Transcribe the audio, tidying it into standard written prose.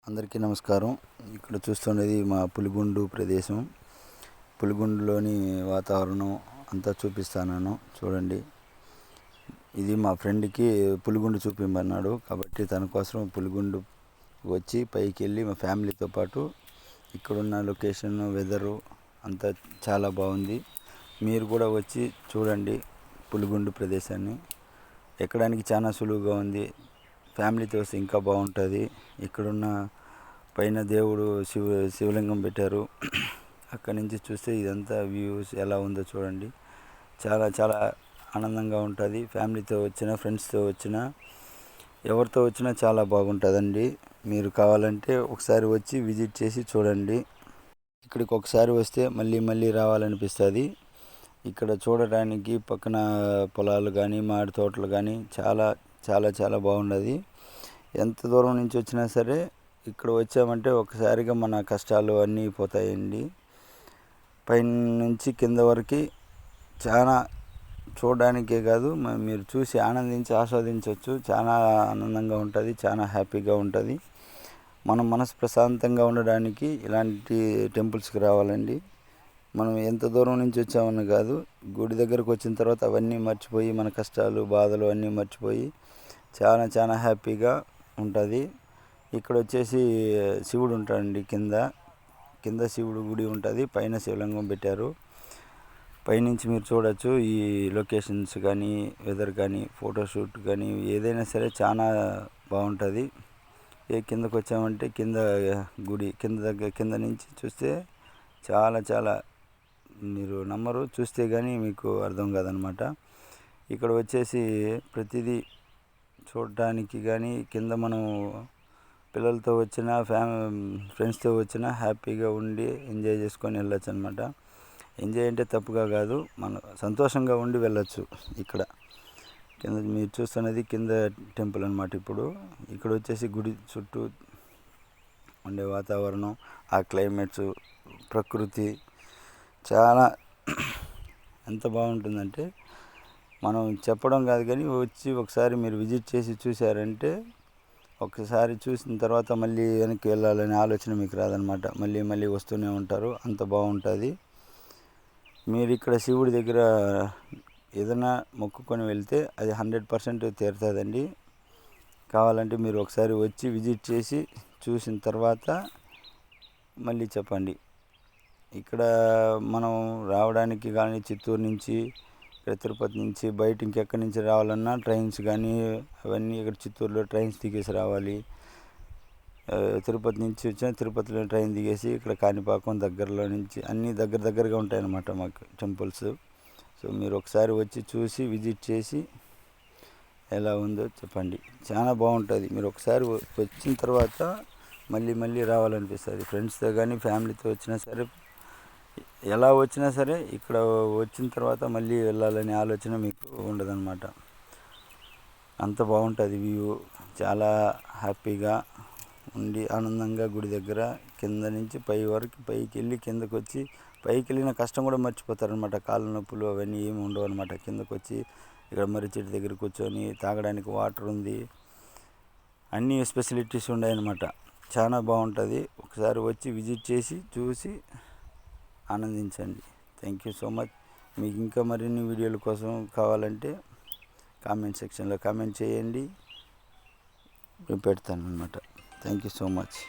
అందరికీ నమస్కారం. ఇక్కడ చూస్తున్నది మా పులిగుండు ప్రదేశం. పులిగుండులోని వాతావరణం అంతా చూపిస్తాను, చూడండి. ఇది మా ఫ్రెండ్కి పులిగుండు చూపించమన్నాడు కాబట్టి తన కోసం పులిగుండు వచ్చి పైకి వెళ్ళి మా ఫ్యామిలీతో పాటు ఇక్కడున్న లొకేషన్, వెదరు అంతా చాలా బాగుంది. మీరు కూడా వచ్చి చూడండి పులిగుండు ప్రదేశాన్ని. ఎక్కడానికి చాలా సులువుగా ఉంది. ఫ్యామిలీతో వస్తే ఇంకా బాగుంటుంది. ఇక్కడున్న పైన దేవుడు శివలింగం పెట్టారు. అక్కడి నుంచి చూస్తే ఇదంతా వ్యూస్ ఎలా ఉందో చూడండి. చాలా చాలా ఆనందంగా ఉంటుంది. ఫ్యామిలీతో వచ్చినా, ఫ్రెండ్స్తో వచ్చినా, ఎవరితో వచ్చినా చాలా బాగుంటుందండి. మీరు కావాలంటే ఒకసారి వచ్చి విజిట్ చేసి చూడండి. ఇక్కడికి ఒకసారి వస్తే మళ్ళీ మళ్ళీ రావాలనిపిస్తుంది. ఇక్కడ చూడడానికి పక్కన పొలాలు కానీ, మామిడి తోటలు కానీ చాలా చాలా చాలా బాగున్నది. ఎంత దూరం నుంచి వచ్చినా సరే ఇక్కడ వచ్చామంటే ఒకసారిగా మన కష్టాలు అన్నీ పోతాయండి. పైన నుంచి కింద వరకు చాలా చూడడానికే కాదు, మీరు చూసి ఆనందించి ఆస్వాదించవచ్చు. చాలా ఆనందంగా ఉంటుంది, చాలా హ్యాపీగా ఉంటుంది. మనం మనసు ప్రశాంతంగా ఉండడానికి ఇలాంటి టెంపుల్స్కి రావాలండి. మనం ఎంత దూరం నుంచి వచ్చామని కాదు, గుడి దగ్గరకు వచ్చిన తర్వాత అవన్నీ మర్చిపోయి, మన కష్టాలు బాధలు అన్నీ మర్చిపోయి చాలా చాలా హ్యాపీగా ఉంటుంది. ఇక్కడ వచ్చేసి శివుడు ఉంటాడండి. కింద శివుడు గుడి ఉంటుంది, పైన శివలింగం పెట్టారు. పైనుంచి మీరు చూడవచ్చు ఈ లొకేషన్స్ కానీ, వెదర్ కానీ, ఫోటోషూట్ కానీ ఏదైనా సరే చాలా బాగుంటుంది. కిందకు వచ్చామంటే కింద గుడి కింద నుంచి చూస్తే చాలా చాలా మీరు నమ్మరు, చూస్తే కానీ మీకు అర్థం కాదనమాట. ఇక్కడ వచ్చేసి ప్రతిదీ చూడటానికి కానీ, కింద మనం పిల్లలతో వచ్చిన ఫ్రెండ్స్తో వచ్చినా హ్యాపీగా ఉండి ఎంజాయ్ చేసుకొని వెళ్ళొచ్చు అనమాట. ఎంజాయ్ అంటే తప్పుగా కాదు, మనం సంతోషంగా ఉండి వెళ్ళొచ్చు. ఇక్కడ కింద మీరు చూస్తున్నది కింద టెంపుల్ అనమాట. ఇక్కడ వచ్చేసి గుడి చుట్టూ ఉండే వాతావరణం, ఆ క్లైమేట్స్, ప్రకృతి చాలా ఎంత బాగుంటుందంటే మనం చెప్పడం కాదు కానీ వచ్చి ఒకసారి మీరు విజిట్ చేసి చూసారంటే ఒకసారి చూసిన తర్వాత మళ్ళీ వెనక్కి వెళ్ళాలనే ఆలోచన మీకు రాదనమాట. మళ్ళీ మళ్ళీ వస్తూనే ఉంటారు, అంత బాగుంటుంది. మీరు ఇక్కడ శివుడి దగ్గర ఏదైనా మొక్కుకొని వెళ్తే అది 100% తీరుతుందండి. కావాలంటే మీరు ఒకసారి వచ్చి విజిట్ చేసి చూసిన తర్వాత మళ్ళీ చెప్పండి. ఇక్కడ మనం రావడానికి కానీ చిత్తూరు నుంచి, తిరుపతి నుంచి, బయట ఇంకెక్కడి నుంచి రావాలన్నా ట్రైన్స్ కానీ అవన్నీ ఇక్కడ చిత్తూరులో ట్రైన్స్ దిగేసి రావాలి. తిరుపతి నుంచి వచ్చిన తిరుపతిలో ట్రైన్ దిగేసి ఇక్కడ కాణిపాకం దగ్గరలో నుంచి అన్నీ దగ్గరగా ఉంటాయన్నమాట మాకు టెంపుల్స్. సో మీరు ఒకసారి వచ్చి చూసి విజిట్ చేసి ఎలా ఉందో చెప్పండి. చాలా బాగుంటుంది. మీరు ఒకసారి వచ్చిన తర్వాత మళ్ళీ మళ్ళీ రావాలనిపిస్తుంది. ఫ్రెండ్స్తో కానీ ఫ్యామిలీతో వచ్చినా సరే, ఎలా వచ్చినా సరే ఇక్కడ వచ్చిన తర్వాత మళ్ళీ వెళ్ళాలనే ఆలోచన మీకు ఉండదన్నమాట. అంత బాగుంటుంది వ్యూ. చాలా హ్యాపీగా ఉండి ఆనందంగా గుడి దగ్గర కింద నుంచి పై వరకు పైకి వెళ్ళి కిందకు వచ్చి పైకి వెళ్ళిన కష్టం కూడా మర్చిపోతారనమాట. కాళ్ళ నొప్పులు అవన్నీ ఏమి ఉండవు అనమాట. కిందకు వచ్చి ఇక్కడ మర్రి చెట్టు దగ్గర కూర్చొని తాగడానికి వాటర్ ఉంది, అన్ని ఫెసిలిటీస్ ఉన్నాయన్నమాట. చాలా బాగుంటుంది. ఒకసారి వచ్చి విజిట్ చేసి చూసి ఆనందించండి. Thank you so much. మీకు ఇంకా మరిన్ని వీడియోల కోసం కావాలంటే కామెంట్ సెక్షన్లో కామెంట్ చేయండి, నేను పెడతాను అన్నమాట. Thank you so much.